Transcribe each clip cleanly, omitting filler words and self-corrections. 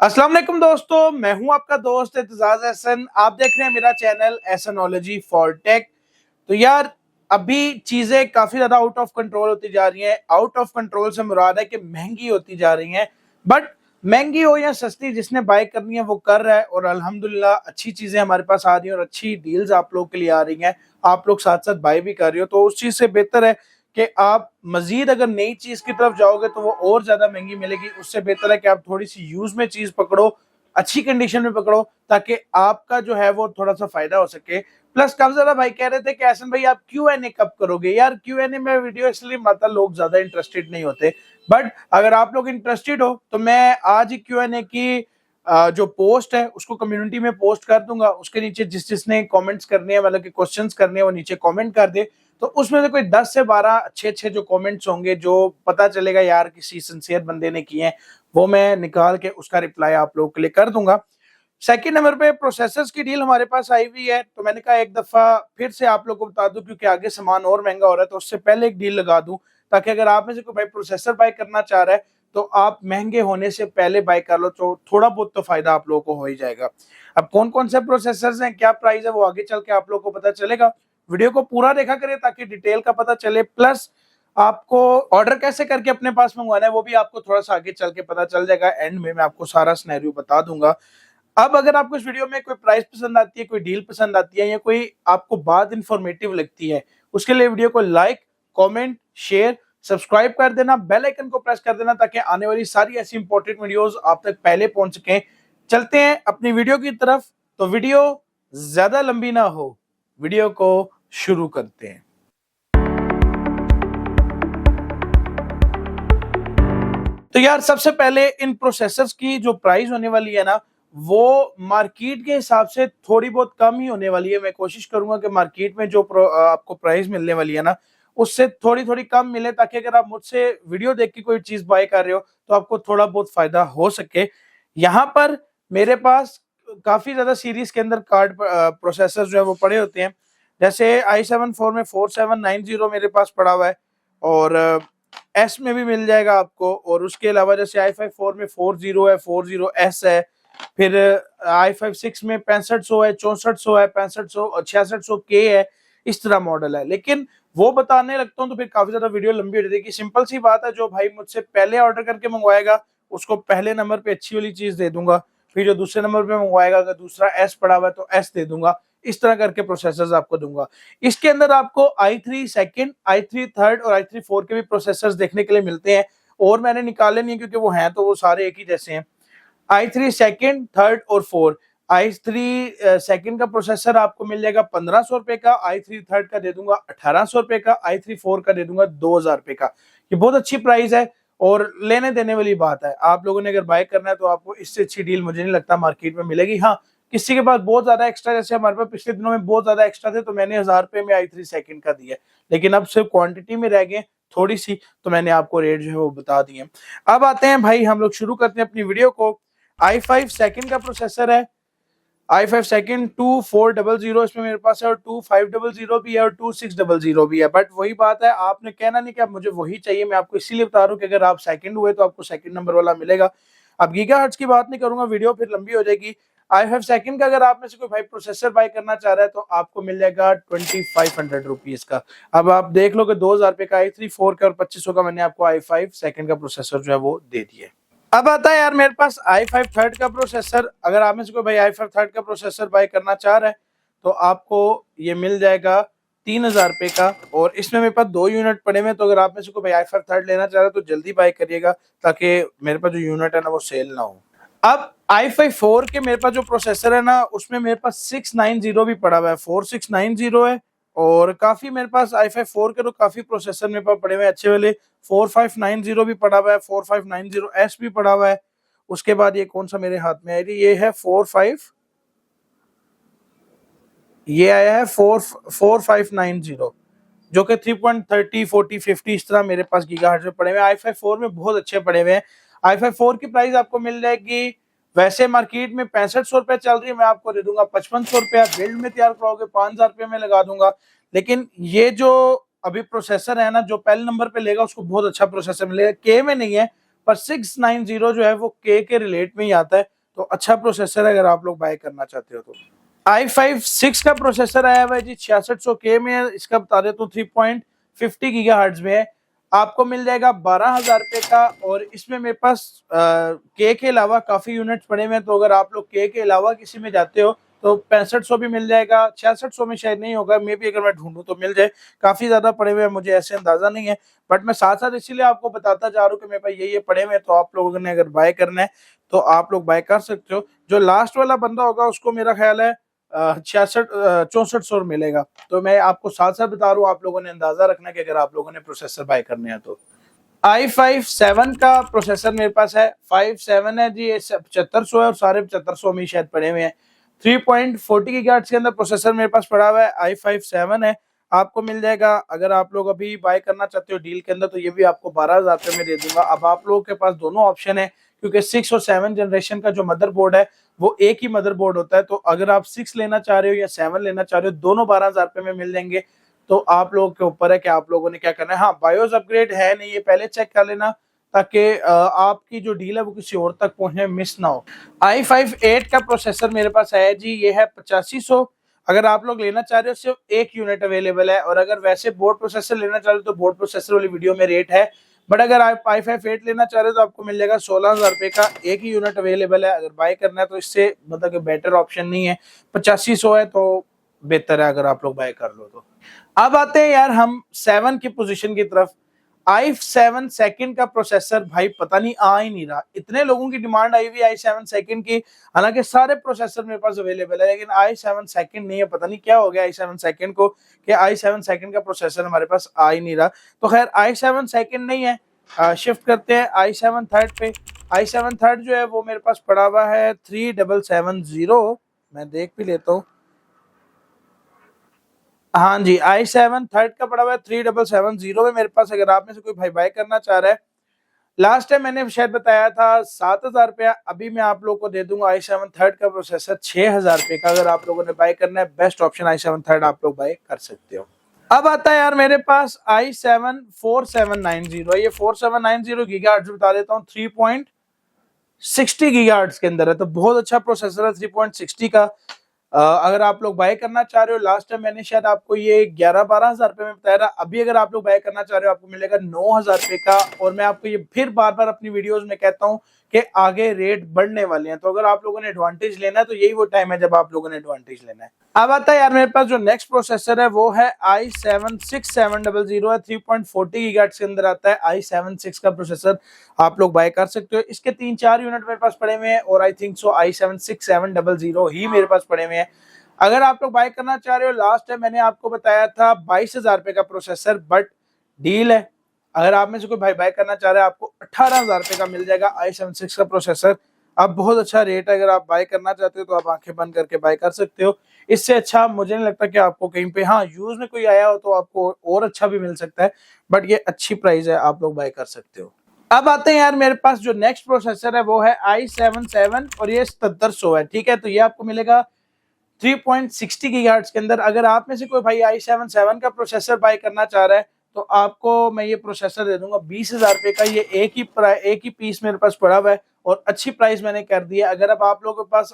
अस्सलाम वालेकुम दोस्तों, मैं हूं आपका दोस्त एतजाज एहसन। आप देख रहे हैं मेरा चैनल एहसनोलॉजी फॉर टेक। तो यार, अभी चीजें काफी ज्यादा आउट ऑफ कंट्रोल होती जा रही हैं। आउट ऑफ कंट्रोल से मुराद है कि महंगी होती जा रही हैं। बट महंगी हो या सस्ती, जिसने बाय करनी है वो कर रहा है और अल्हम्दुलिल्लाह अच्छी चीजें हमारे पास आ रही हैं और अच्छी डील्स आप लोग के लिए आ रही हैं। आप लोग साथ साथ बाय भी कर रहे हो, तो उस चीज से बेहतर है कि आप मजीद अगर नई चीज की तरफ जाओगे तो वो और ज्यादा महंगी मिलेगी। उससे बेहतर है कि आप थोड़ी सी यूज में चीज पकड़ो, अच्छी कंडीशन में पकड़ो, ताकि आपका जो है वो थोड़ा सा फायदा हो सके। प्लस काफी ज्यादा भाई कह रहे थे कि ऐसा भाई आप Q&A कब करोगे। यार, Q&A में वीडियो इसलिए मतलब लोग ज्यादा इंटरेस्टेड नहीं होते। बट अगर आप लोग इंटरेस्टेड हो तो मैं आज ही Q&A की जो पोस्ट है उसको कम्युनिटी में पोस्ट कर दूंगा। उसके नीचे जिस जिसने कमेंट्स करने हैं, मतलब कि क्वेश्चंस करने हैं, वो नीचे कमेंट कर दे। तो उसमें से कोई 10 से 12 अच्छे अच्छे जो कमेंट्स होंगे, जो पता चलेगा यार किसी सिंसियर बंदे ने किए हैं, वो मैं निकाल के उसका रिप्लाई आप लोगों के लिए कर दूंगा। सेकंड नंबर पे प्रोसेसर्स की डील हमारे पास आई हुई है, तो मैंने कहा एक दफा फिर से आप लोगों को बता दूं, क्योंकि आगे सामान और महंगा हो रहा है, तो उससे पहले एक डील लगा दूं, ताकि अगर आप में से कोई भाई प्रोसेसर बाय करना चाह रहा है तो आप महंगे होने से पहले बाय कर लो, तो थोड़ा बहुत तो फायदा आप लोगों को हो ही जाएगा। अब कौन कौन से प्रोसेसर्स हैं, क्या प्राइस है, वो आगे चल के आप लोगों को पता चलेगा। वीडियो को पूरा देखा करें ताकि डिटेल का पता चले। प्लस आपको ऑर्डर कैसे करके अपने पास मंगवाना है वो भी आपको थोड़ा सा आगे चल के पता चल जाएगा। एंड में मैं आपको सारा सिनेरियो बता दूंगा। अब अगर आपको इस वीडियो में कोई प्राइस पसंद आती है, कोई डील पसंद आती है, या कोई आपको बात इंफॉर्मेटिव लगती है, उसके लिए वीडियो को लाइक, कमेंट, शेयर, सब्सक्राइब कर देना, बेल आइकन को प्रेस कर देना, ताकि आने वाली सारी ऐसी इंपॉर्टेंट वीडियोस आप तक पहले पहुंच सके। चलते हैं अपनी वीडियो की तरफ। तो वीडियो ज्यादा लंबी ना हो, वीडियो को शुरू करते हैं। तो यार, सबसे पहले इन प्रोसेसर्स की जो प्राइस होने वाली है ना, वो मार्केट के हिसाब से थोड़ी बहुत कम ही होने वाली है। मैं कोशिश करूंगा कि मार्केट में जो आपको प्राइस मिलने वाली है ना, उससे थोड़ी थोड़ी कम मिले, ताकि अगर आप मुझसे वीडियो देख के कोई चीज बाय कर रहे हो तो आपको थोड़ा बहुत फायदा हो सके। यहाँ पर मेरे पास काफी ज्यादा सीरीज के अंदर कार्ड प्रोसेसर जो है वो पड़े होते हैं। जैसे i7 4 में 4790 मेरे पास पड़ा हुआ है, और एस में भी मिल जाएगा आपको। और उसके अलावा जैसे i5 4 में 40 है, 40S है। फिर i5 6 में 6500 है, 6400 है, 6500, 6600K है। इस तरह मॉडल है। लेकिन वो बताने लगता हूँ तो फिर काफी ज्यादा वीडियो लंबी हो जाएगी। सिंपल सी बात है, जो भाई मुझसे पहले ऑर्डर करके मंगवाएगा उसको पहले नंबर पे अच्छी वाली चीज दे दूंगा। फिर जो दूसरे नंबर पे मंगवाएगा, अगर दूसरा एस पड़ा हुआ है तो एस दे दूंगा। इस तरह करके प्रोसेसर्स आपको दूंगा। इसके अंदर आपको i3 सेकंड, i3 थर्ड और i3 फोर के भी प्रोसेसर्स देखने के लिए मिलते हैं। और मैंने निकाले नहीं, क्योंकि वो हैं तो वो सारे एक ही जैसे हैं। i3 सेकंड, थर्ड और फोर। i3 सेकंड का प्रोसेसर आपको मिल जाएगा 1500 रुपए का, i3 थर्ड का दे दूंगा 1800 रुपए का, i3 फोर का दे दूंगा 2000 रुपए का। ये बहुत अच्छी प्राइस है और लेने देने वाली बात है। आप लोगों ने अगर बाय करना है तो आपको इससे अच्छी डील मुझे नहीं लगता मार्केट में मिलेगी। हाँ, किसी के पास बहुत ज्यादा एक्स्ट्रा, जैसे हमारे पास पिछले दिनों में बहुत ज्यादा एक्स्ट्रा थे, तो मैंने 1000 रुपए में i3 सेकंड का दिया। लेकिन अब सिर्फ क्वांटिटी में रह गए थोड़ी सी, तो मैंने आपको रेट जो है वो बता दिए। अब आते हैं भाई, हम लोग शुरू करते हैं अपनी वीडियो को। i5 सेकंड का प्रोसेसर है। i5 सेकंड 2400 इसमें मेरे पास है, और 2500 भी है, और 2600 भी है। बट वही बात है, आपने कहना नहीं कि आप मुझे वही चाहिए। मैं आपको इसीलिए बता रहा हूँ कि अगर आप सेकंड हुए तो आपको सेकंड नंबर वाला मिलेगा। अब गीगाहर्ट्ज की बात नहीं करूंगा, वीडियो फिर लंबी हो जाएगी। i5 सेकंड का अगर आप में से कोई भाई प्रोसेसर बाय करना चाह रहा है तो आपको मिल जाएगा 2500 रुपीज का। अब आप देख लो कि 2000 रुपए का i3 फोर का और 2500 का मैंने आपको i5 सेकंड का प्रोसेसर जो है वो दे दिया। अब आता है यार मेरे पास i5 थर्ड का प्रोसेसर। अगर आप में से कोई भाई i5 थर्ड का प्रोसेसर बाय करना चाह रहा है तो आपको ये मिल जाएगा 3000 रुपए का। और इसमें मेरे पास 2 यूनिट पड़े हुए हैं, तो अगर आप में से कोई भाई i5 थर्ड लेना चाह रहा है तो जल्दी बाय करिएगा, ताकि मेरे पास जो यूनिट है ना वो सेल ना हो। अब i5 फोर के मेरे पास जो प्रोसेसर है ना, उसमें मेरे पास 690 भी पड़ा हुआ है, 4690 है। और काफी मेरे पास i5 फोर के तो काफी प्रोसेसर मेरे पास पड़े हुए हैं अच्छे वाले। 4590 भी पड़ा हुआ है, 4590S भी पड़ा हुआ है। उसके बाद ये कौन सा मेरे हाथ में है, ये है 45, ये आया है 4590, जो कि 3.30, 40, 50 इस तरह मेरे पास गीगाहर्ट्ज में पड़े हुए हैं। i5 फोर में बहुत अच्छे पड़े हुए हैं। i5 फोर की प्राइस आपको मिल जाएगी, वैसे मार्केट में 6500 रुपए चल रही है, मैं आपको दे दूंगा 5500 रुपया। बिल्ड में तैयार कराओगे 5000 रुपये में लगा दूंगा। लेकिन ये जो अभी प्रोसेसर है ना, जो पहले नंबर पे लेगा उसको बहुत अच्छा प्रोसेसर मिलेगा। के में नहीं है, पर 690 जो है वो के रिलेट में ही आता है, तो अच्छा प्रोसेसर है अगर आप लोग बाय करना चाहते हो तो। i5 6 का प्रोसेसर आया हुआ है जी 6600K में है, इसका बता देता हूँ 3.50 गीगाहर्ट्ज में है, आपको मिल जाएगा 12,000 रुपए का। और इसमें मेरे पास के अलावा काफी यूनिट्स पड़े हुए हैं, तो अगर आप लोग के अलावा किसी में जाते हो तो 6500 भी मिल जाएगा, 6600 में शायद नहीं होगा, मे भी अगर मैं ढूंढूं तो मिल जाए, काफी ज्यादा पड़े हुए हैं, मुझे ऐसे अंदाजा नहीं है, बट मैं साथ साथ इसीलिए आपको बताता जा रहा हूँ कि मेरे पास ये पड़े हुए हैं, तो आप लोगों ने अगर बाय करना है तो आप लोग बाय कर सकते हो। जो लास्ट वाला बंदा होगा उसको मेरा ख्याल है 6400 मिलेगा, तो मैं आपको साथ साथ बता रहा हूँ, आप लोगों ने अंदाजा रखना कि अगर आप लोगों ने प्रोसेसर बाय करने हैं तो। i5 7 का प्रोसेसर मेरे पास है, 5 7 है जी, ये 7500 है और सारे 7500 में शायद पड़े हुए हैं। 3.40 गीगाहर्ट्ज के अंदर प्रोसेसर मेरे पास पड़ा हुआ है, i5 7 है, आपको मिल जाएगा। अगर आप लोग अभी बाय करना चाहते हो डील के अंदर तो ये भी आपको 12,000 रुपए में दे दूंगा। अब आप लोगों के पास दोनों ऑप्शन है, क्योंकि 6 और 7 जनरेशन का जो मदरबोर्ड है वो एक ही मदरबोर्ड होता है, तो अगर आप 6 लेना चाह रहे हो या 7 लेना चाह रहे हो, दोनों 12,000 रुपए में मिल जाएंगे। तो आप लोगों के ऊपर है कि आप लोगों ने क्या करना है। हाँ, बायोस अपग्रेड है नहीं, ये पहले चेक कर लेना ताकि आपकी जो डील है वो किसी और तक पहुंचने में मिस ना हो। i5 8 का प्रोसेसर मेरे पास है जी, ये है 8500। अगर आप लोग लेना चाह रहे हो सिर्फ एक यूनिट अवेलेबल है, और अगर वैसे बोर्ड प्रोसेसर लेना चाह रहे हो तो बोर्ड प्रोसेसर वाली वीडियो में रेट है, बट अगर आप i5 8 लेना चाह रहे हो तो आपको मिल जाएगा 16,000 रुपए का, एक ही यूनिट अवेलेबल है। अगर बाय करना है तो इससे मतलब कि बेटर ऑप्शन नहीं है, 8500 है तो बेहतर है अगर आप लोग बाय कर लो तो। अब आते हैं यार हम 7 की पोजीशन की तरफ। i7 सेकंड का प्रोसेसर भाई पता नहीं आ ही नहीं रहा, इतने लोगों की डिमांड आई हुई i7 सेकंड की, हालांकि सारे प्रोसेसर मेरे पास अवेलेबल है, लेकिन i7 सेकंड नहीं है, पता नहीं क्या हो गया i7 सेकंड को कि i7 सेकंड का प्रोसेसर हमारे पास आ ही नहीं रहा। तो खैर i7 सेकंड नहीं है, शिफ्ट करते हैं i7 थर्ड पे। i7 थर्ड जो है वो मेरे पास पड़ा हुआ है 3770, मैं देख भी लेता हूँ। हाँ जी, i7 थर्ड का पड़ा हुआ है 3770 में मेरे पास, अगर आप में से कोई भाई बाय करना चाह रहा है। लास्ट टाइम मैंने शायद बताया था 7,000 रुपया, अभी मैं आप लोगों को दे दूंगा i7 थर्ड का प्रोसेसर 6,000 रुपए का। अगर आप लोगों ने बाय करना है, बेस्ट ऑप्शन i7 थर्ड आप लोग बाय कर सकते हो। अब आता है यार मेरे पास i7 4790, ये 4790 गीगाहर्ट्ज बता देता हूँ, 3.60 गीगाहर्ट्ज के अंदर है, तो बहुत अच्छा प्रोसेसर है 3.60 का। अगर आप लोग बाय करना चाह रहे हो, लास्ट टाइम मैंने शायद आपको ये 11-12 हजार रुपए में बताया था, अभी अगर आप लोग बाय करना चाह रहे हो आपको मिलेगा 9,000 रुपए का। और मैं आपको ये फिर बार बार अपनी वीडियोस में कहता हूँ कि आगे रेट बढ़ने वाले हैं, तो अगर आप लोगों ने एडवांटेज लेना है तो यही वो टाइम है जब आप लोगों ने एडवांटेज लेना है। अब आता है यार मेरे पास जो नेक्स्ट प्रोसेसर है वो है i7 6700 है, 3.40 गीगाहर्ट्ज के अंदर आता है i7 6 का प्रोसेसर, आप लोग बाय कर सकते हो। इसके 3-4 यूनिट मेरे पास पड़े हुए हैं, और आई थिंक सो i7 6700 ही मेरे पास पड़े हुए हैं। अगर आप लोग बाय करना चाह रहे हो, लास्ट टाइम मैंने आपको बताया था 22,000 रुपए का प्रोसेसर, बट डील है, अगर आप में से कोई भाई बाय करना चाह रहे हैं आपको 18,000 रुपए का मिल जाएगा i7 6 का प्रोसेसर। अब बहुत अच्छा रेट है, अगर आप बाय करना चाहते हो तो आप आंखें बंद करके बाय कर सकते हो। इससे अच्छा मुझे नहीं लगता कि आपको कहीं पे, हाँ यूज में कोई आया हो तो आपको और अच्छा भी मिल सकता है, बट ये अच्छी प्राइस है, आप लोग बाय कर सकते हो। अब आते हैं यार मेरे पास जो नेक्स्ट प्रोसेसर है वो है i7 7 और ये 7700 है, ठीक है, तो ये आपको मिलेगा 3.60 गीगाहर्ट्ज के अंदर। अगर आप में से कोई भाई i7 7 का प्रोसेसर बाय करना चाह रहा है तो आपको मैं ये प्रोसेसर दे दूंगा 20,000 रुपए का। ये एक ही पीस मेरे पास पड़ा हुआ है और अच्छी प्राइस मैंने कर दी है। अगर अब आप लोगों के पास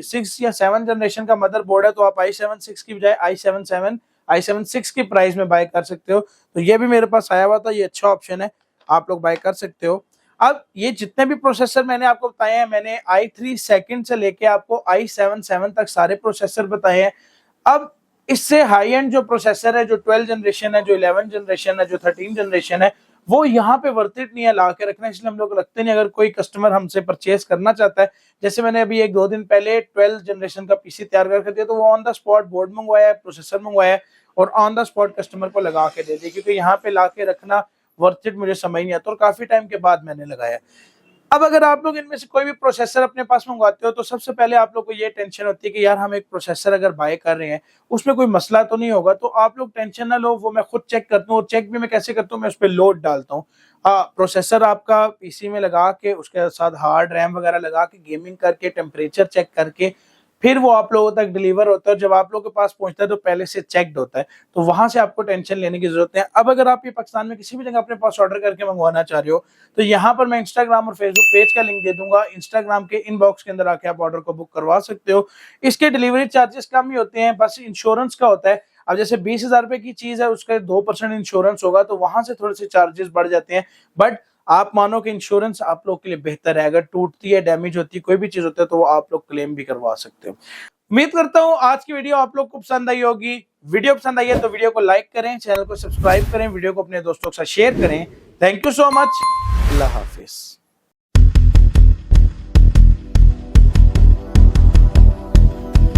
6 या 7 जनरेशन का मदरबोर्ड है तो आप i7 6 की बजाय i7 6 की प्राइस में बाय कर सकते हो। तो ये भी मेरे पास आया हुआ था, ये अच्छा ऑप्शन है, आप लोग बाय कर सकते हो। अब ये जितने भी प्रोसेसर मैंने आपको बताए हैं, मैंने i3 सेकंड से लेके आपको i7 7 तक सारे प्रोसेसर बताए हैं। अब इससे हाई एंड जो प्रोसेसर है, जो 12 जनरेशन है, जो 11 जनरेशन है, जो 13 जनरेशन है, वो यहाँ पे वर्थ इट नहीं है ला के रखना, इसलिए हम लोग रखते नहीं। अगर कोई कस्टमर हमसे परचेज करना चाहता है, जैसे मैंने अभी 1-2 दिन पहले 12 जनरेशन का पीसी तैयार करके दिया, तो वो ऑन द स्पॉट बोर्ड मंगवाया है, प्रोसेसर मंगवाया है और ऑन द स्पॉट कस्टमर को लगा के दे दिया, क्योंकि यहाँ पे ला के रखना वर्थ इट मुझे समझ नहीं आता, और काफी टाइम के बाद मैंने लगाया। अब अगर आप लोग इनमें से कोई भी प्रोसेसर अपने पास मंगवाते हो तो सबसे पहले आप लोग को ये टेंशन होती है कि यार हम एक प्रोसेसर अगर बाय कर रहे हैं उसमें कोई मसला तो नहीं होगा। तो आप लोग टेंशन ना लो, वो मैं खुद चेक करता हूँ, और चेक भी मैं कैसे करता हूँ, मैं उस पर लोड डालता हूँ। प्रोसेसर आपका पीसी में लगा के उसके साथ हार्ड रैम वगैरह लगा के गेमिंग करके टेम्परेचर चेक करके फिर वो आप लोगों तक डिलीवर होता है। जब आप लोगों के पास पहुंचता है तो पहले से चेक्ड होता है, तो वहां से आपको टेंशन लेने की जरूरत है। अब अगर आप ये पाकिस्तान में किसी भी जगह अपने पास ऑर्डर करके मंगवाना चाह रहे हो, तो यहाँ पर मैं इंस्टाग्राम और फेसबुक पेज का लिंक दे दूंगा। इंस्टाग्राम के इनबॉक्स के अंदर आके आप ऑर्डर को बुक करवा सकते हो। इसके डिलीवरी चार्जेस कम ही होते हैं, बस इंश्योरेंस का होता है। अब जैसे 20,000 रुपए की चीज है, उसका 2% इंश्योरेंस होगा, तो वहां से थोड़े से चार्जेस बढ़ जाते हैं। बट आप मानो कि इंश्योरेंस आप लोग के लिए बेहतर है। अगर टूटती है, डैमेज होती है, कोई भी चीज होता है, तो वो आप लोग क्लेम भी करवा सकते हो। उम्मीद करता हूं आज की वीडियो आप लोग को पसंद आई होगी। वीडियो पसंद आई है तो वीडियो को लाइक करें, चैनल को सब्सक्राइब करें, वीडियो को अपने दोस्तों के साथ शेयर करें। Thank you so much. Allah Hafiz.